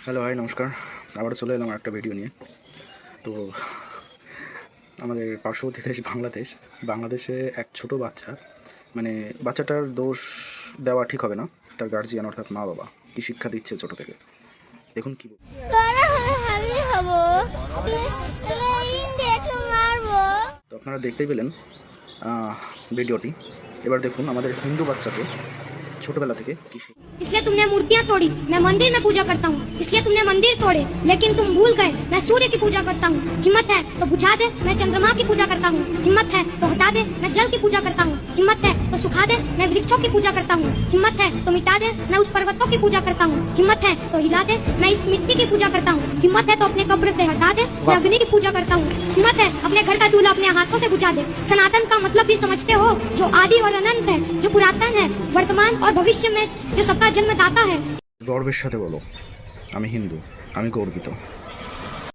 Hello hi নমস্কার। আবার চলে এলাম একটা ভিডিও নিয়ে। তো আমাদের পার্শ্ববর্তী দেশ বাংলাদেশে এক ছোট বাচ্চা, মানে বাচ্চাটার দোষ দেওয়া ঠিক হবে না, তার গার্জিয়ান অর্থাৎ মা বাবা কি শিক্ষা দিচ্ছে ছোট থেকে, দেখুন কি তো আপনারা দেখতেই পেলেন ভিডিওটি। এবার দেখুন আমাদের হিন্দু বাচ্চাকে ছোটবেলা থেকে কি इसलिए तुमने मूर्तियां तोड़ी, मैं मंदिर में पूजा करता हूँ। इसलिए तुमने मंदिर तोड़े, लेकिन तुम भूल गए मैं सूर्य की पूजा करता हूँ। हिम्मत है तो बुझा दे, मैं चंद्रमा की पूजा करता हूँ। हिम्मत है तो हटा दे, मैं जल की पूजा करता हूँ। हिम्मत है तो सुखा दे, मैं वृक्षों की पूजा करता हूँ। हिम्मत है तो मिटा दे, मैं उस पर्वतों की पूजा करता हूँ। हिम्मत है तो हिला दे, मैं इस मिट्टी की पूजा करता हूँ। हिम्मत है तो अपने कब्र से हटा दे, मैं अग्नि की पूजा करता हूँ। हिम्मत है अपने घर का चूल्हा अपने हाथों से बुझा दे। सनातन का मतलब भी समझते हो, जो आदि और अनंत है, जो पुरातन है, वर्तमान और भविष्य में जो सबका जन्मदाता है। গর্বের সাথে বলো আমি হিন্দু, আমি গর্বিত।